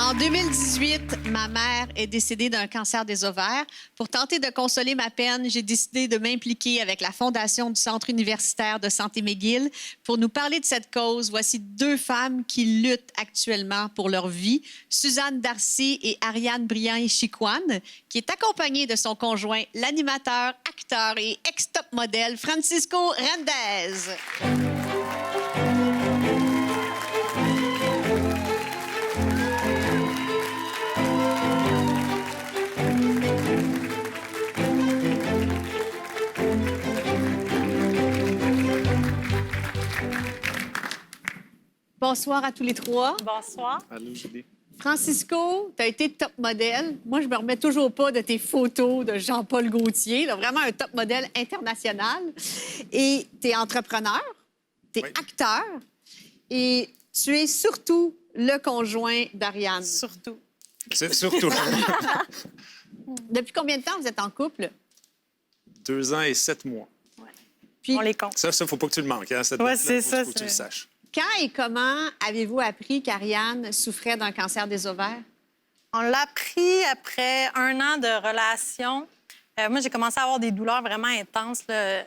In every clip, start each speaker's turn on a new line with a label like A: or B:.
A: En 2018, ma mère est décédée d'un cancer des ovaires. Pour tenter de consoler ma peine, j'ai décidé de m'impliquer avec la Fondation du Centre universitaire de santé McGill. Pour nous parler de cette cause, voici deux femmes qui luttent actuellement pour leur vie. Suzanne Darcy et Ariane Briand-Chicoine, qui est accompagnée de son conjoint, l'animateur, acteur et ex-top modèle Francisco Rendez. Bonsoir à tous les trois.
B: Bonsoir.
C: Allô, Julie.
A: Francisco, tu as été top modèle. Moi, je me remets toujours pas de tes photos de Jean-Paul Gaultier. Là, vraiment un top modèle international. Et tu es entrepreneur, tu es
C: Oui.
A: acteur et tu es surtout le conjoint d'Ariane.
B: Surtout.
C: C'est surtout
A: Depuis combien de temps vous êtes en couple?
C: 2 ans et 7 mois.
A: Puis,
B: On les compte.
C: Ça, faut pas que tu le manques, hein, cette
B: Ouais,
C: date-là.
B: c'est
C: Faut
B: ça,
C: que tu le
B: c'est-
C: saches.
A: quand et comment avez-vous appris qu'Ariane souffrait d'un cancer des ovaires?
B: On l'a appris après 1 an de relation. Moi, j'ai commencé à avoir des douleurs vraiment intenses là,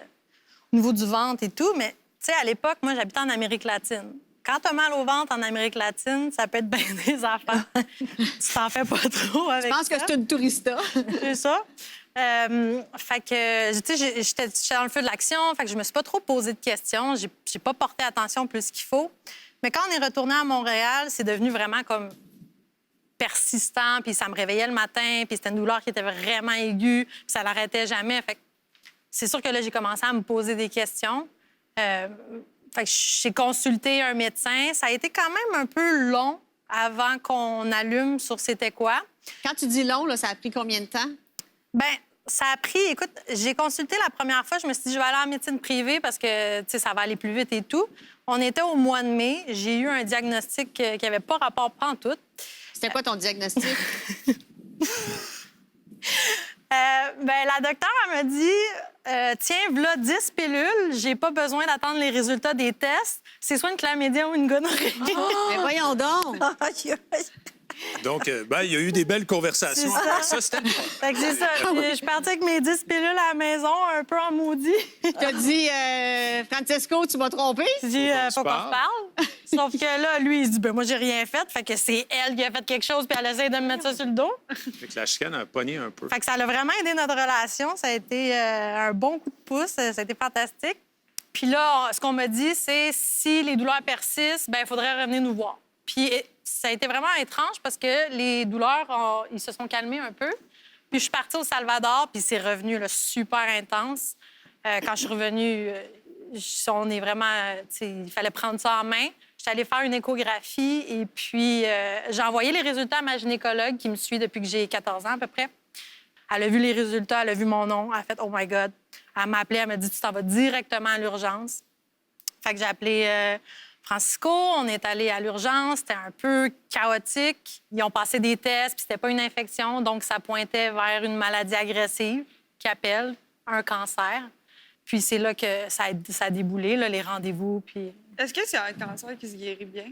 B: au niveau du ventre et tout. Mais, tu sais, à l'époque, moi, j'habitais en Amérique latine. Quand tu as mal au ventre en Amérique latine, ça peut être bien des affaires. Tu t'en fais pas trop avec
A: Je pense que
B: ça.
A: c'est une tourista.
B: C'est ça. Fait que, tu sais, j'étais dans le feu de l'action, fait que je me suis pas trop posé de questions. J'ai pas porté attention plus qu'il faut. Mais quand on est retourné à Montréal, c'est devenu vraiment comme persistant, puis ça me réveillait le matin, puis c'était une douleur qui était vraiment aiguë, puis ça l'arrêtait jamais. Fait que c'est sûr que là, j'ai commencé à me poser des questions. Fait que j'ai consulté un médecin. Ça a été quand même un peu long avant qu'on allume sur c'était quoi.
A: Quand tu dis long, là, ça a pris combien de temps?
B: Bien, ça a pris... Écoute, j'ai consulté la première fois. Je me suis dit, je vais aller en médecine privée parce que, tu sais, ça va aller plus vite et tout. On était au mois de mai. J'ai eu un diagnostic qui n'avait pas rapport pantoute.
A: C'était quoi ton diagnostic?
B: La docteure, elle m'a dit, tiens, voilà 10 pilules. J'ai pas besoin d'attendre les résultats des tests. C'est soit une chlamydia ou une gonorrhée.
A: Mais voyons donc!
C: Donc, il y a eu des belles conversations.
B: C'est ça.
C: Après ça, c'était bien.
B: Fait que c'est ça. Puis je suis partie avec mes 10 pilules à la maison, un peu en maudit.
A: T'as dit, Francisco, tu m'as trompé?
B: J'ai dit,
C: Faut qu'on
B: faut
C: se
B: qu'on se parle. Sauf que là, lui, il se dit, ben moi, j'ai rien fait. Fait que c'est elle qui a fait quelque chose, puis elle essaie de me mettre ça sur le dos.
C: Fait que la chicane a pogné un peu.
B: Fait que ça a vraiment aidé notre relation. Ça a été un bon coup de pouce. Ça a été fantastique. Puis là, ce qu'on m'a dit, c'est si les douleurs persistent, ben il faudrait revenir nous voir. Puis ça a été vraiment étrange parce que les douleurs, ils se sont calmés un peu. Puis je suis partie au Salvador, puis c'est revenu là, super intense. Quand je suis revenue, on est vraiment... tu sais, il fallait prendre ça en main. J'étais allée faire une échographie et puis j'ai envoyé les résultats à ma gynécologue qui me suit depuis que j'ai 14 ans à peu près. Elle a vu les résultats, elle a vu mon nom, elle a fait « Oh my God ». Elle m'a appelée, elle m'a dit « Tu t'en vas directement à l'urgence ». Fait que j'ai appelé Francisco, on est allé à l'urgence, c'était un peu chaotique. Ils ont passé des tests, puis c'était pas une infection, donc ça pointait vers une maladie agressive qui appelle un cancer. Puis c'est là que ça a déboulé, là, les rendez-vous, puis...
D: Est-ce que c'est un cancer qui se guérit bien?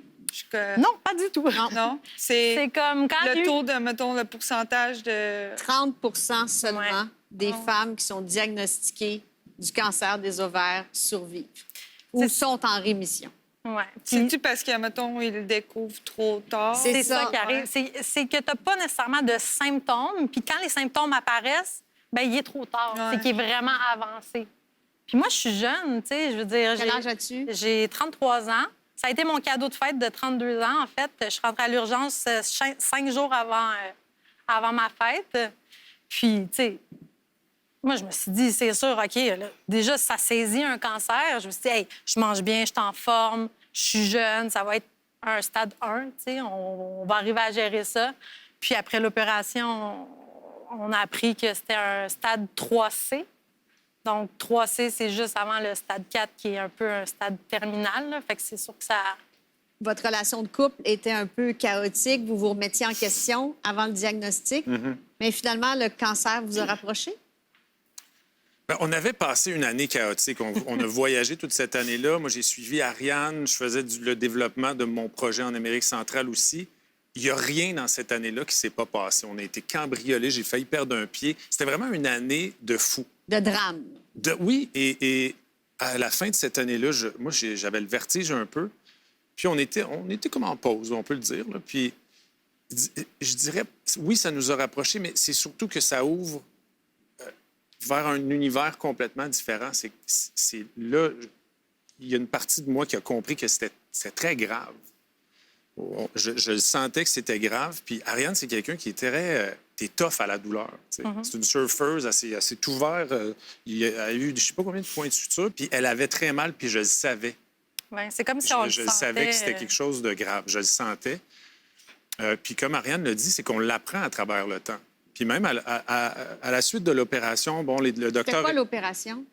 B: Non, pas du tout.
D: Non?
B: C'est
D: C'est
B: comme quand
D: le taux de, mettons, le pourcentage de...
A: 30 seulement
B: Ouais.
A: des femmes qui sont diagnostiquées du cancer des ovaires survivent ou sont en rémission.
B: Ouais.
D: C'est-tu parce que, mettons, ils le découvrent trop tard?
B: C'est ça qui
A: ouais.
B: arrive. C'est que tu n'as pas nécessairement de symptômes. Puis quand les symptômes apparaissent, ben il est trop tard.
D: Ouais.
B: C'est qu'il est vraiment avancé. Puis moi, je suis jeune, tu sais, je veux dire...
A: Quel âge as-tu?
B: J'ai 33 ans. Ça a été mon cadeau de fête de 32 ans, en fait. Je suis rentrée à l'urgence 5 jours avant ma fête. Puis, tu sais, moi, je me suis dit, c'est sûr, OK, là, déjà, ça saisit un cancer. Je me suis dit, hey, je mange bien, je suis en forme, je suis jeune, ça va être un stade 1, tu sais, on va arriver à gérer ça. Puis après l'opération, on a appris que c'était un stade 3C. Donc, 3C, c'est juste avant le stade 4, qui est un peu un stade terminal. Là. Fait que c'est sûr que ça...
A: Votre relation de couple était un peu chaotique. Vous vous remettiez en question avant le diagnostic. Mais finalement, le cancer vous a rapproché?
C: Ben, on avait passé une année chaotique. On a voyagé toute cette année-là. Moi, j'ai suivi Ariane. Je faisais le développement de mon projet en Amérique centrale aussi. il n'y a rien dans cette année-là qui s'est pas passé. On a été cambriolés, j'ai failli perdre un pied. C'était vraiment une année de fou.
A: De drame.
C: Oui, et à la fin de cette année-là, moi, j'avais le vertige un peu. Puis on était comme en pause, on peut le dire. Là. Puis je dirais, oui, ça nous a rapprochés, mais c'est surtout que ça ouvre vers un univers complètement différent. C'est là, il y a une partie de moi qui a compris que c'était très grave. Je sentais que c'était grave. Puis Ariane, c'est quelqu'un qui est très... t'es tough à la douleur. C'est une surfeuse, elle s'est ouvert. Il a eu je sais pas combien de points de suture. Puis elle avait très mal, puis je le savais.
B: Ouais, c'est comme si on
C: Je
B: le
C: le savais que c'était
B: sentait.
C: quelque chose de grave. Je le sentais. Puis comme Ariane le dit, c'est qu'on l'apprend à travers le temps. Puis même à la suite de l'opération, bon, le
A: C'était
C: docteur...
A: quoi l'opération?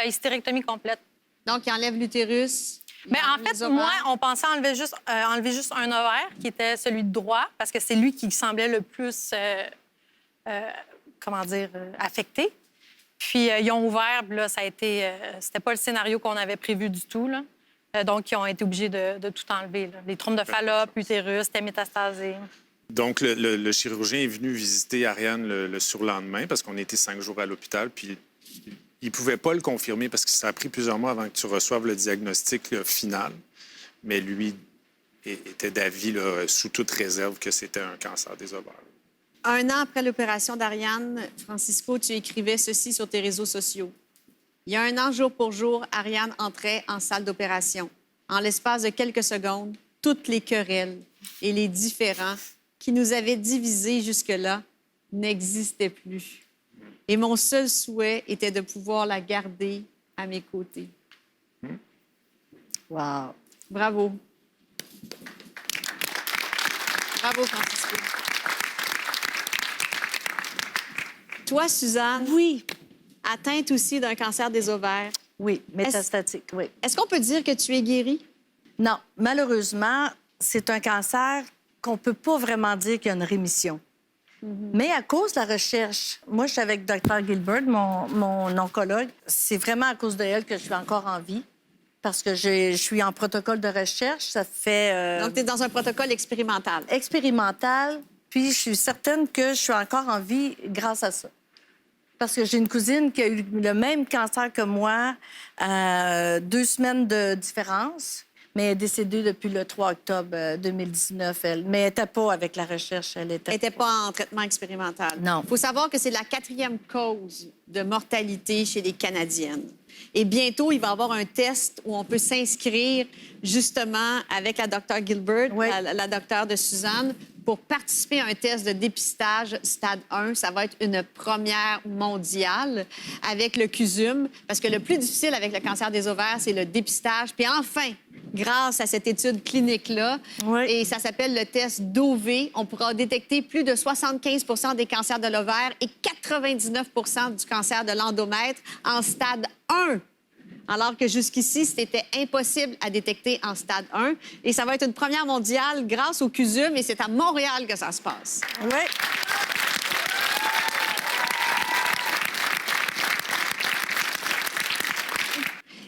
B: Hystérectomie complète.
A: Donc, il enlève l'utérus.
B: Mais en
A: les
B: fait,
A: ovaires.
B: moi, on pensait enlever juste un ovaire, qui était celui de droit, parce que c'est lui qui semblait le plus, affecté. Puis ils ont ouvert, puis là, ça a été... c'était pas le scénario qu'on avait prévu du tout, là. Donc, ils ont été obligés de tout enlever, là. Les trompes de Fallope, l'utérus, c'était métastasé.
C: Donc, le chirurgien est venu visiter Ariane le surlendemain parce qu'on était 5 jours à l'hôpital. Puis, il ne pouvait pas le confirmer parce que ça a pris plusieurs mois avant que tu reçoives le diagnostic final. Mais lui était d'avis, là, sous toute réserve, que c'était un cancer des ovaires.
A: 1 an après l'opération d'Ariane, Francisco, tu écrivais ceci sur tes réseaux sociaux. Il y a 1 an, jour pour jour, Ariane entrait en salle d'opération. En l'espace de quelques secondes, toutes les querelles et les différends qui nous avaient divisés jusque-là n'existaient plus. Et mon seul souhait était de pouvoir la garder à mes côtés.
E: Wow.
A: Bravo. Bravo, Francisco. Toi, Suzanne,
E: Oui,
A: atteinte aussi d'un cancer des ovaires,
E: oui, métastatique, oui.
A: est-ce qu'on peut dire que tu es guérie?
E: Non, malheureusement, c'est un cancer qu'on ne peut pas vraiment dire qu'il y a une rémission. Mais à cause de la recherche, moi, je suis avec Dr. Gilbert, mon oncologue. C'est vraiment à cause de elle que je suis encore en vie parce que je suis en protocole de recherche. Ça fait
A: Donc, tu es dans un protocole expérimental.
E: expérimental, puis je suis certaine que je suis encore en vie grâce à ça. Parce que j'ai une cousine qui a eu le même cancer que moi, 2 semaines de différence, mais elle est décédée depuis le 3 octobre 2019, elle. Mais elle n'était pas avec la recherche, elle
A: Elle
E: était...
A: n'était pas en traitement expérimental.
E: Non.
A: Il faut savoir que c'est la 4e cause de mortalité chez les Canadiennes. Et bientôt, il va y avoir un test où on peut s'inscrire justement avec la Dr. Gilbert,
E: Oui.
A: la docteure de Suzanne, pour participer à un test de dépistage stade 1. Ça va être une première mondiale avec le CUSUM, parce que le plus difficile avec le cancer des ovaires, c'est le dépistage. Puis enfin, grâce à cette étude clinique-là,
E: Oui.
A: et ça s'appelle le test DOV, on pourra détecter plus de 75 des cancers de l'ovaire et 99 du cancer de l'endomètre en stade 1. Alors que jusqu'ici, c'était impossible à détecter en stade 1. Et ça va être une première mondiale grâce au CUSUM, et c'est à Montréal que ça se passe.
E: Oui.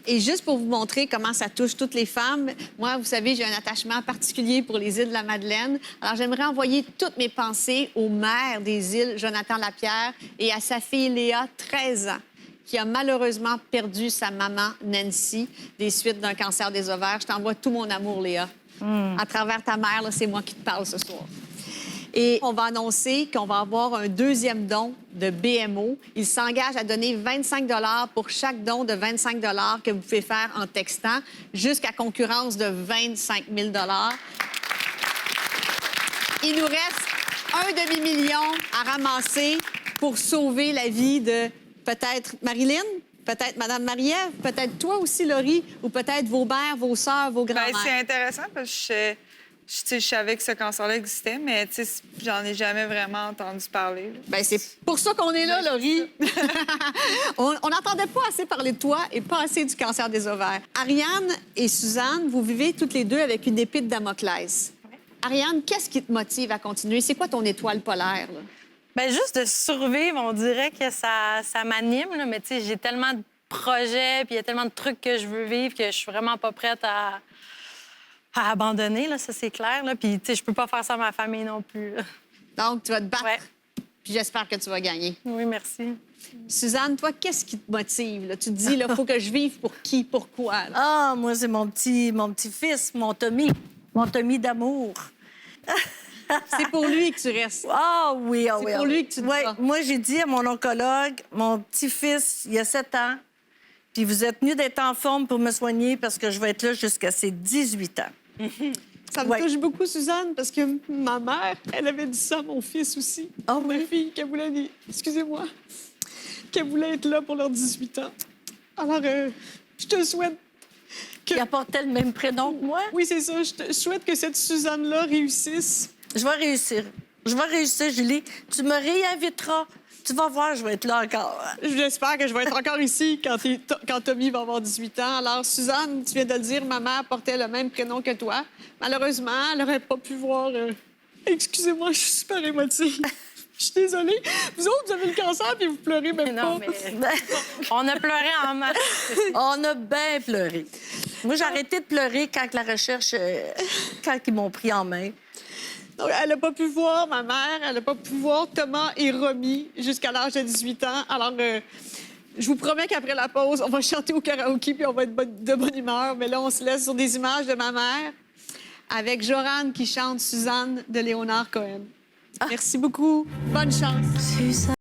A: Et juste pour vous montrer comment ça touche toutes les femmes, moi, vous savez, j'ai un attachement particulier pour les îles de la Madeleine. Alors, j'aimerais envoyer toutes mes pensées au maire des îles, Jonathan Lapierre, et à sa fille Léa, 13 ans, qui a malheureusement perdu sa maman, Nancy, des suites d'un cancer des ovaires. Je t'envoie tout mon amour, Léa. À travers ta mère, là, c'est moi qui te parle ce soir. Et on va annoncer qu'on va avoir un 2e don de BMO. Il s'engage à donner 25 pour chaque don de 25 que vous pouvez faire en textant, jusqu'à concurrence de 25 000 Il nous reste un demi-million à ramasser pour sauver la vie de peut-être Marilyn, peut-être Mme Marie-Ève, peut-être toi aussi, Laurie, ou peut-être vos mères, vos sœurs, vos
D: Ben,
A: grands-mères.
D: c'est intéressant parce que je savais que ce cancer-là existait, mais j'en ai jamais vraiment entendu parler. Là.
A: Ben, c'est pour ça qu'on est là, Laurie. On n'entendait pas assez parler de toi et pas assez du cancer des ovaires. Ariane et Suzanne, vous vivez toutes les deux avec une épée de Damoclès. Ariane, qu'est-ce qui te motive à continuer? C'est quoi ton étoile polaire, là?
B: Bien, juste de survivre, on dirait que ça m'anime, là, mais tu sais, j'ai tellement de projets, puis il y a tellement de trucs que je veux vivre que je suis vraiment pas prête à abandonner, là, ça, c'est clair. Là. Puis, tu sais, je peux pas faire ça à ma famille non plus. là.
A: Donc, tu vas te battre.
B: Ouais.
A: Puis j'espère que tu vas gagner.
B: Oui, merci.
A: Suzanne, toi, qu'est-ce qui te motive? Là? Tu te dis, il faut que je vive pour qui, pourquoi? Là?
E: Ah, moi, c'est mon petit-fils, mon Tommy d'amour.
A: C'est pour lui que tu restes.
E: Ah oui, ah
A: C'est
E: oui.
A: pour
E: ah
A: lui
E: oui.
A: que tu te
E: Ouais,
A: bats.
E: moi, j'ai dit à mon oncologue, mon petit-fils, il y a 7 ans, puis vous êtes mieux d'être en forme pour me soigner parce que je vais être là jusqu'à ses 18 ans.
A: Ça me
E: Ouais.
A: touche beaucoup, Suzanne, parce que ma mère, elle avait dit ça à mon fils aussi.
E: Ah
A: Ma
E: oui?
A: fille, qu'elle voulait... Excusez-moi. Qu'elle voulait être là pour leurs 18 ans. Alors, je te souhaite que...
E: Il apportait le même prénom que moi.
A: Oui, c'est ça. Je te souhaite que cette Suzanne-là réussisse.
E: Je vais réussir. Je vais réussir, Julie. Tu me réinviteras. Tu vas voir, je vais être là encore.
A: J'espère que je vais être encore ici quand Tommy va avoir 18 ans. Alors, Suzanne, tu viens de le dire, ma mère portait le même prénom que toi. Malheureusement, elle n'aurait pas pu voir... Excusez-moi, je suis super émotive. Je suis désolée. Vous autres, vous avez le cancer puis vous pleurez même
B: Non,
A: pas.
B: mais on a pleuré en masse.
E: On a bien pleuré. Moi, j'ai arrêté de pleurer quand la recherche... quand ils m'ont pris en main.
A: Donc, elle n'a pas pu voir ma mère, elle n'a pas pu voir Thomas et Romy jusqu'à l'âge de 18 ans. Alors, je vous promets qu'après la pause, on va chanter au karaoké puis on va être de bonne humeur. Mais là, on se laisse sur des images de ma mère avec Joran qui chante Suzanne de Léonard Cohen. Merci beaucoup. Bonne chance.
E: Suzanne.